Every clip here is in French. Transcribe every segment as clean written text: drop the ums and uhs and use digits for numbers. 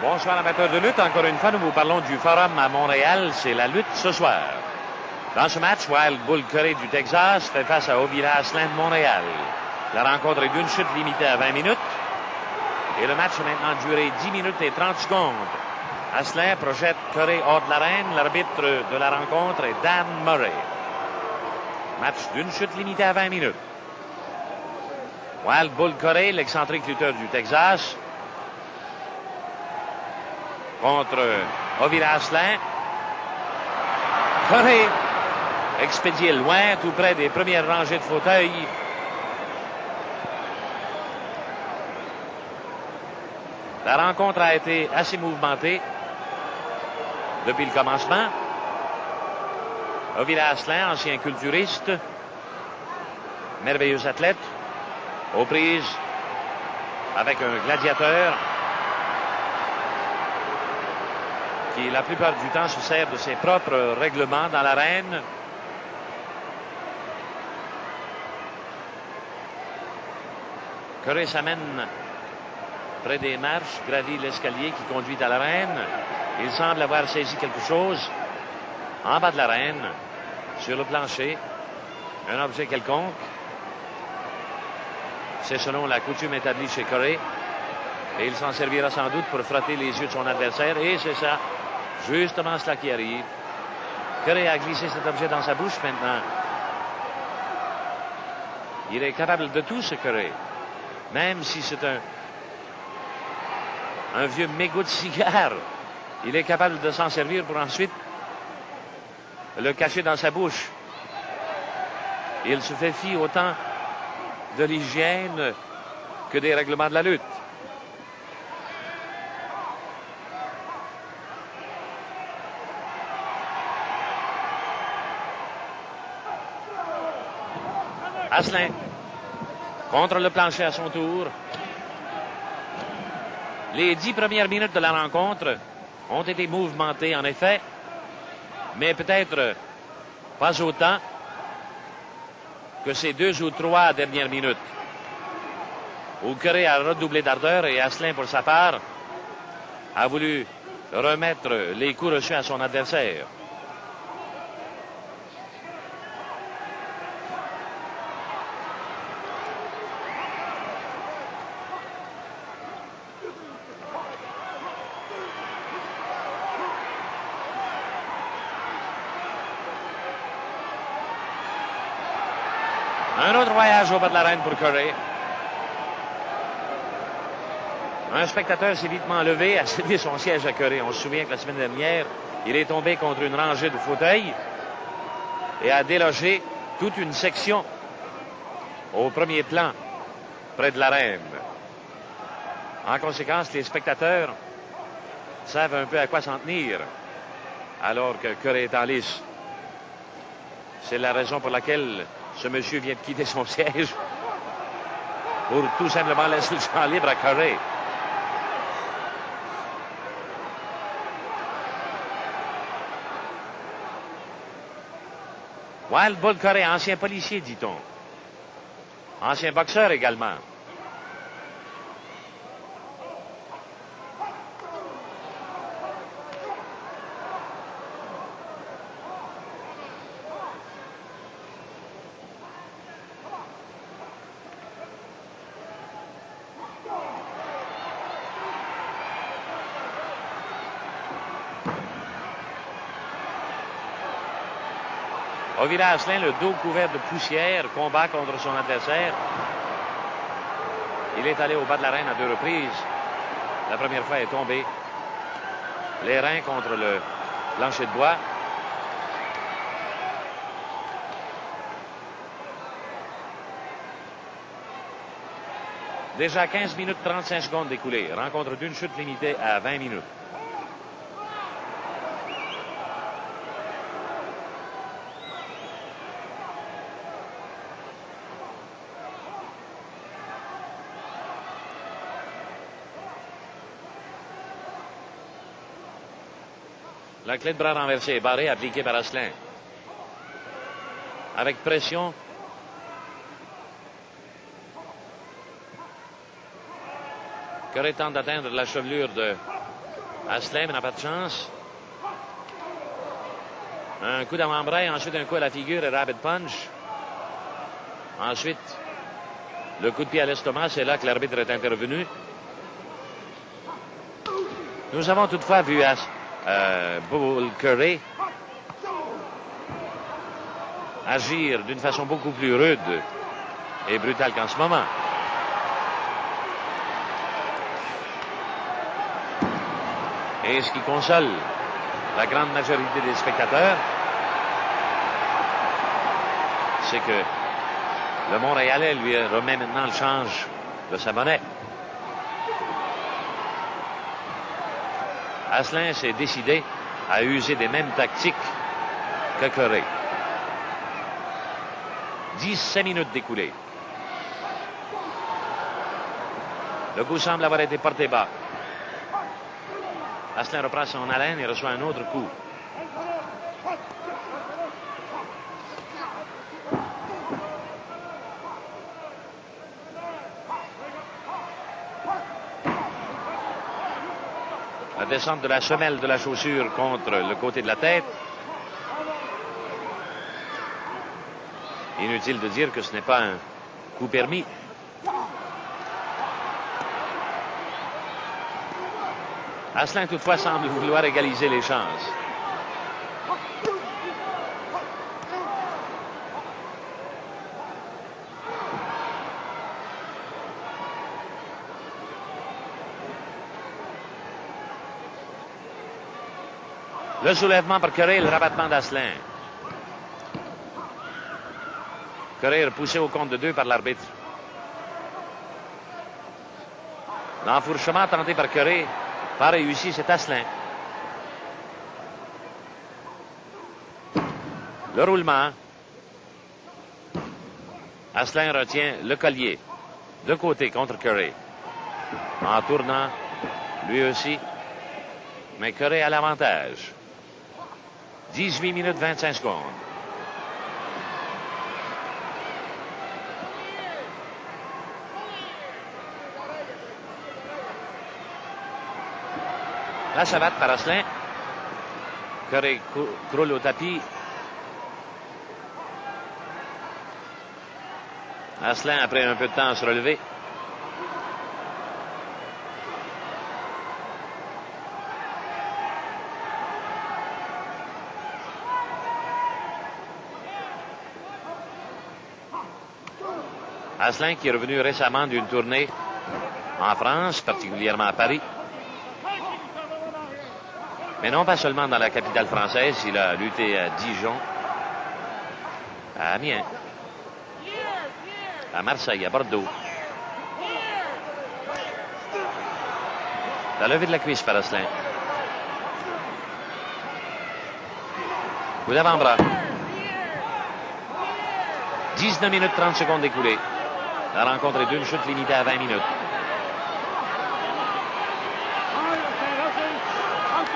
Bonsoir amateurs de lutte. Encore une fois, nous vous parlons du Forum à Montréal. C'est la lutte ce soir. Dans ce match, Wild Bull Curry du Texas fait face à Ovila Asselin de Montréal. La rencontre est d'une chute limitée à 20 minutes. Et le match a maintenant duré 10 minutes et 30 secondes. Asselin projette Curry hors de l'arène. L'arbitre de la rencontre est Dan Murray. Match d'une chute limitée à 20 minutes. Wild Bull Curry, l'excentrique lutteur du Texas, contre Ovila Asselin. Curry expédié loin, tout près des premières rangées de fauteuils. La rencontre a été assez mouvementée depuis le commencement. Ovila Asselin, ancien culturiste, merveilleux athlète, aux prises avec un gladiateur qui, la plupart du temps, se sert de ses propres règlements dans l'arène. Curry s'amène près des marches, gravit l'escalier qui conduit à l'arène. Il semble avoir saisi quelque chose en bas de l'arène, sur le plancher, un objet quelconque. C'est selon la coutume établie chez Curry. Et il s'en servira sans doute pour frotter les yeux de son adversaire. Et c'est ça, justement cela qui arrive. Curry a glissé cet objet dans sa bouche maintenant. Il est capable de tout, ce Curry. Même si c'est un vieux mégot de cigare, il est capable de s'en servir pour ensuite le cacher dans sa bouche. Il se fait fi autant de l'hygiène que des règlements de la lutte. Asselin contre le plancher à son tour. Les 10 premières minutes de la rencontre ont été mouvementées en effet, mais peut-être pas autant que ces 2 ou 3 dernières minutes, où Curry a redoublé d'ardeur et Asselin, pour sa part, a voulu remettre les coups reçus à son adversaire. Un autre voyage au bas de l'arène pour Curry. Un spectateur s'est vitement levé, a cédé son siège à Curry. On se souvient que la semaine dernière, il est tombé contre une rangée de fauteuils et a délogé toute une section au premier plan, près de l'arène. En conséquence, les spectateurs savent un peu à quoi s'en tenir, alors que Curry est en lice. C'est la raison pour laquelle ce monsieur vient de quitter son siège pour tout simplement laisser le champ libre à Curry. Wild Bull Curry, ancien policier, dit-on. Ancien boxeur également. Ovila Asselin, le dos couvert de poussière, combat contre son adversaire. Il est allé au bas de l'arène à 2 reprises. La première fois, il est tombé les reins contre le plancher de bois. Déjà 15 minutes 35 secondes d'écoulées. Rencontre d'une chute limitée à 20 minutes. La clé de bras renversée est barrée, appliquée par Asselin. Avec pression. Curry tente d'atteindre la chevelure de Asselin n'a pas de chance. Un coup d'avant-bras, ensuite un coup à la figure et rapid punch. Ensuite, le coup de pied à l'estomac, c'est là que l'arbitre est intervenu. Nous avons toutefois vu Bull Curry agir d'une façon beaucoup plus rude et brutale qu'en ce moment. Et ce qui console la grande majorité des spectateurs, c'est que le Montréalais lui remet maintenant le change de sa monnaie. Asselin s'est décidé à user des mêmes tactiques que Curry. 17 minutes d'écoulées. Le coup semble avoir été porté bas. Asselin reprend son haleine et reçoit un autre coup. La descente de la semelle de la chaussure contre le côté de la tête. Inutile de dire que ce n'est pas un coup permis. Asselin, toutefois, semble vouloir égaliser les chances. Le soulèvement par Curry, le rabattement d'Asselin. Curry repoussé au compte de 2 par l'arbitre. L'enfourchement tenté par Curry, pas réussi, c'est Asselin. Le roulement. Asselin retient le collier. De côté contre Curry. En tournant, lui aussi. Mais Curry a l'avantage. 18 minutes 25 secondes. La savate par Asselin. Curry croule au tapis. Asselin, après un peu de temps, à se relever. Asselin qui est revenu récemment d'une tournée en France, particulièrement à Paris. Mais non pas seulement dans la capitale française, il a lutté à Dijon, à Amiens, à Marseille, à Bordeaux. La levée de la cuisse par Asselin. Coup d'avant-bras. 19 minutes 30 secondes écoulées. La rencontre est d'une chute limitée à 20 minutes.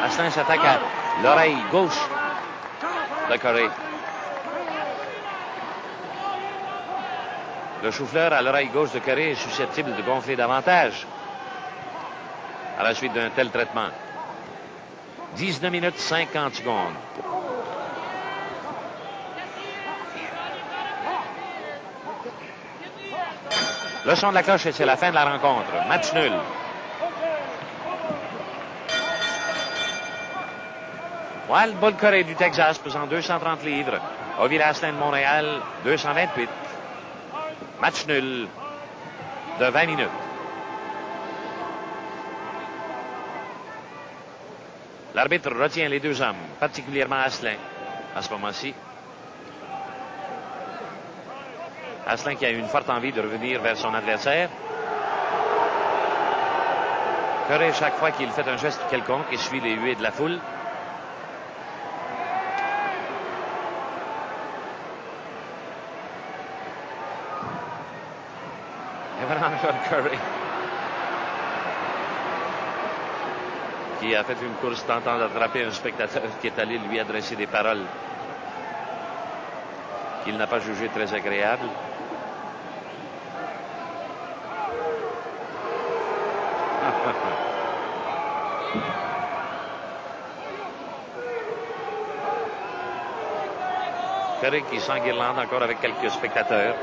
Asselin s'attaque à l'oreille gauche de Curry. Le chou-fleur à l'oreille gauche de Curry est susceptible de gonfler davantage à la suite d'un tel traitement. 19 minutes 50 secondes. Le son de la cloche et c'est la fin de la rencontre. Match nul. Wild Bull Curry du Texas, pesant 230 livres. Ovila Asselin de Montréal, 228. Match nul de 20 minutes. L'arbitre retient les deux hommes, particulièrement Asselin, à ce moment-ci. Asselin qui a eu une forte envie de revenir vers son adversaire. Curry, chaque fois qu'il fait un geste quelconque, essuie les huées de la foule. Et voilà encore Curry, qui a fait une course tentant d'attraper un spectateur qui est allé lui adresser des paroles qu'il n'a pas jugées très agréables. Ferré qui s'enguirlande encore avec quelques spectateurs.